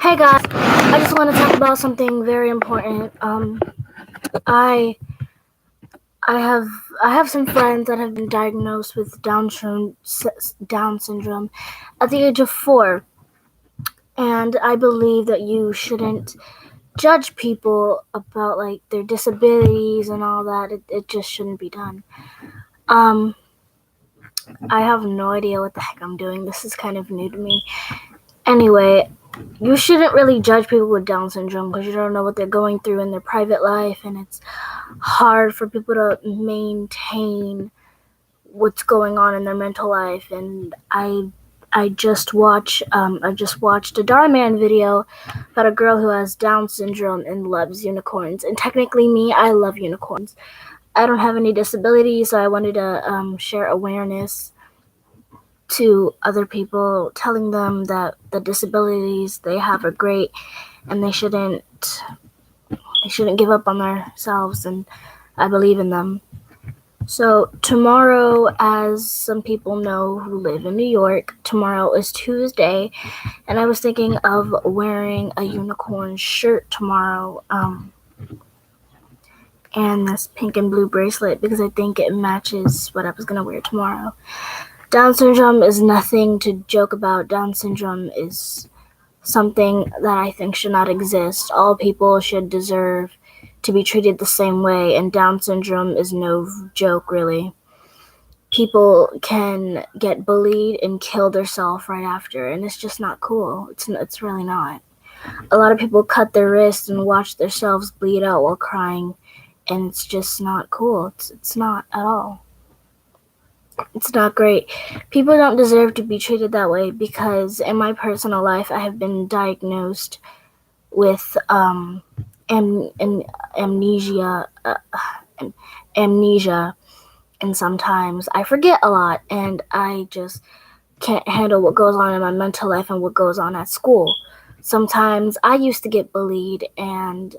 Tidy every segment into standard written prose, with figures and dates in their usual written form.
Hey guys, I just want to talk about something very important. I I have I have some friends that have been diagnosed with Down syndrome at the age of 4, and I believe that you shouldn't judge people about like their disabilities and all that. It just shouldn't be done. Um, I have no idea what the heck I'm doing. This is kind of new to me. Anyway, you shouldn't really judge people with Down syndrome because you don't know what they're going through in their private life, and it's hard for people to maintain what's going on in their mental life. And I just watched a Dara Man video about a girl who has Down syndrome and loves unicorns. And technically, me, I love unicorns. I don't have any disabilities, so I wanted to share awareness to other people, telling them that the disabilities they have are great, and they shouldn't give up on themselves, and I believe in them. So tomorrow, as some people know who live in New York, tomorrow is Tuesday, and I was thinking of wearing a unicorn shirt tomorrow, and this pink and blue bracelet because I think it matches what I was gonna wear tomorrow. Down syndrome is nothing to joke about. Down syndrome is something that I think should not exist. All people should deserve to be treated the same way, and Down syndrome is no joke, really. People can get bullied and kill themselves right after, and it's just not cool. It's really not. A lot of people cut their wrists and watch themselves bleed out while crying, and it's just not cool. It's not at all. It's not great. People don't deserve to be treated that way because in my personal life, I have been diagnosed with amnesia, and sometimes I forget a lot, and I just can't handle what goes on in my mental life and what goes on at school. Sometimes I used to get bullied, and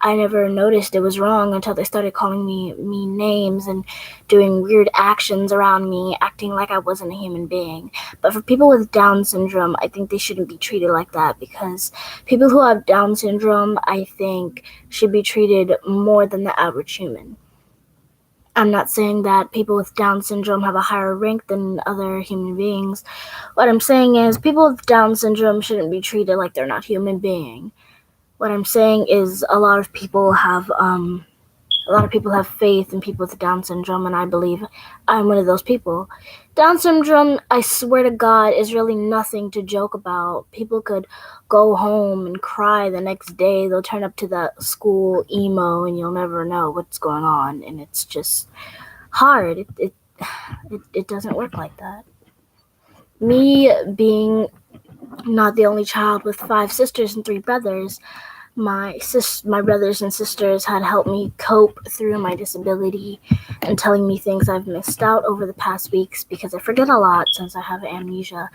I never noticed it was wrong until they started calling me mean names and doing weird actions around me, acting like I wasn't a human being. But for people with Down syndrome, I think they shouldn't be treated like that because people who have Down syndrome, I think, should be treated more than the average human. I'm not saying that people with Down syndrome have a higher rank than other human beings. What I'm saying is people with Down syndrome shouldn't be treated like they're not human being. What I'm saying is a lot of people have faith in people with Down syndrome, and I believe I'm one of those people. Down syndrome, I swear to God, is really nothing to joke about. People could go home and cry the next day. They'll turn up to that school emo, and you'll never know what's going on. And it's just hard. It doesn't work like that. Me being not the only child with 5 sisters and 3 brothers, my brothers and sisters had helped me cope through my disability and telling me things I've missed out over the past weeks because I forget a lot since I have amnesia.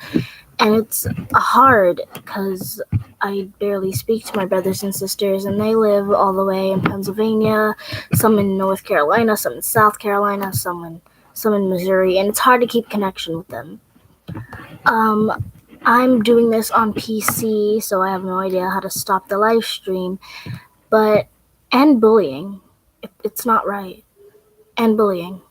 And it's hard because I barely speak to my brothers and sisters, and they live all the way in Pennsylvania, some in North Carolina, some in South Carolina, some in Missouri, and it's hard to keep connection with them. I'm doing this on PC, so I have no idea how to stop the live stream, and bullying. It's not right. And bullying.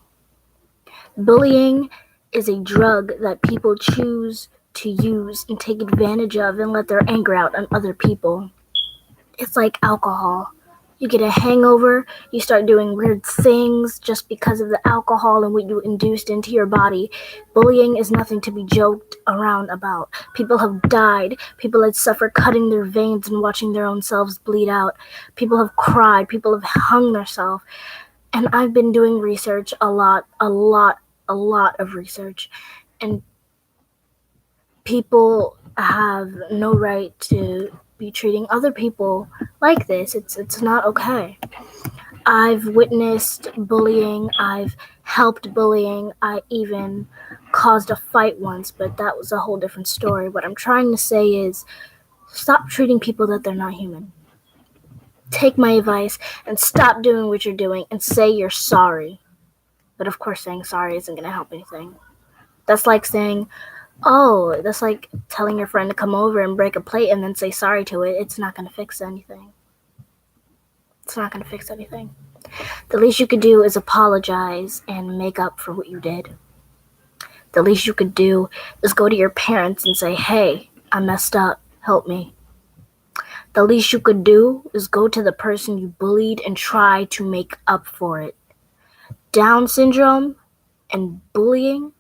Bullying is a drug that people choose to use and take advantage of and let their anger out on other people. It's like alcohol. You get a hangover, you start doing weird things just because of the alcohol and what you induced into your body. Bullying is nothing to be joked around about. People have died. People have suffered cutting their veins and watching their own selves bleed out. People have cried. People have hung themselves. And I've been doing research, a lot of research. And people have no right to be treating other people like this. It's not okay. I've witnessed bullying. I've helped bullying. I even caused a fight once, but that was a whole different story. What I'm trying to say is stop treating people that they're not human. Take my advice and stop doing what you're doing and say you're sorry. But of course, saying sorry isn't going to help anything. That's like saying, Oh, that's like telling your friend to come over and break a plate and then say sorry to it. It's not going to fix anything. It's not going to fix anything. The least you could do is apologize and make up for what you did. The least you could do is go to your parents and say, hey, I messed up. Help me. The least you could do is go to the person you bullied and try to make up for it. Down syndrome and bullying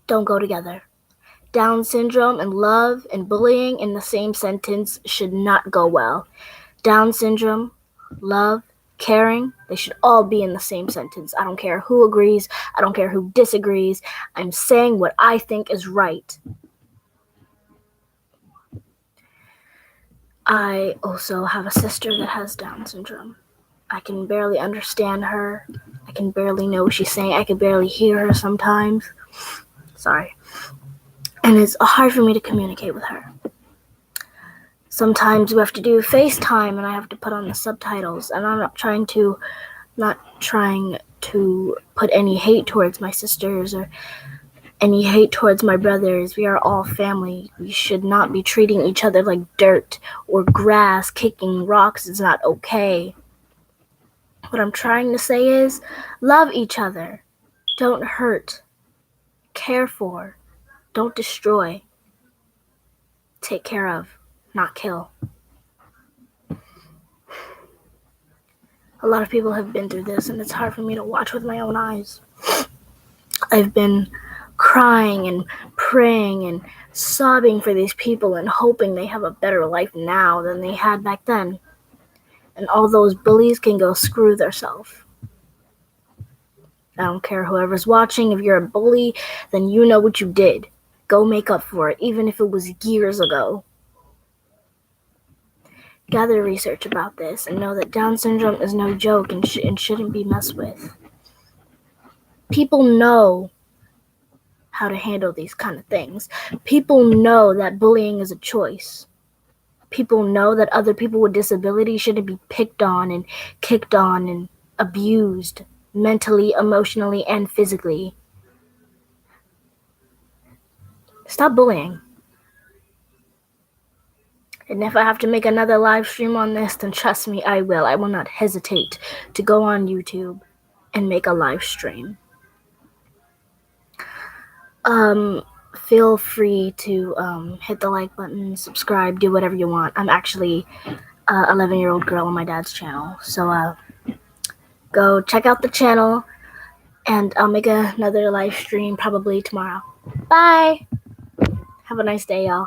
don't go together. Down syndrome and love and bullying in the same sentence should not go well. Down syndrome, love, caring, they should all be in the same sentence. I don't care who agrees. I don't care who disagrees. I'm saying what I think is right. I also have a sister that has Down syndrome. I can barely understand her. I can barely know what she's saying. I can barely hear her sometimes. Sorry. And it's hard for me to communicate with her. Sometimes we have to do FaceTime and I have to put on the subtitles. And I'm not trying to put any hate towards my sisters or any hate towards my brothers. We are all family. We should not be treating each other like dirt or grass. Kicking rocks is not okay. What I'm trying to say is love each other. Don't hurt. Care for. Don't destroy. Take care of, not kill. A lot of people have been through this, and it's hard for me to watch with my own eyes. I've been crying and praying and sobbing for these people and hoping they have a better life now than they had back then. And all those bullies can go screw themselves. I don't care whoever's watching. If you're a bully, then you know what you did. Go make up for it, even if it was years ago. Gather research about this and know that Down syndrome is no joke and shouldn't be messed with. People know how to handle these kind of things. People know that bullying is a choice. People know that other people with disabilities shouldn't be picked on and kicked on and abused mentally, emotionally, and physically. Stop bullying. And if I have to make another live stream on this, then trust me, I will. I will not hesitate to go on YouTube and make a live stream. Feel free to hit the like button, subscribe, do whatever you want. I'm actually an 11-year-old girl on my dad's channel. So go check out the channel, and I'll make another live stream probably tomorrow. Bye! Have a nice day, y'all.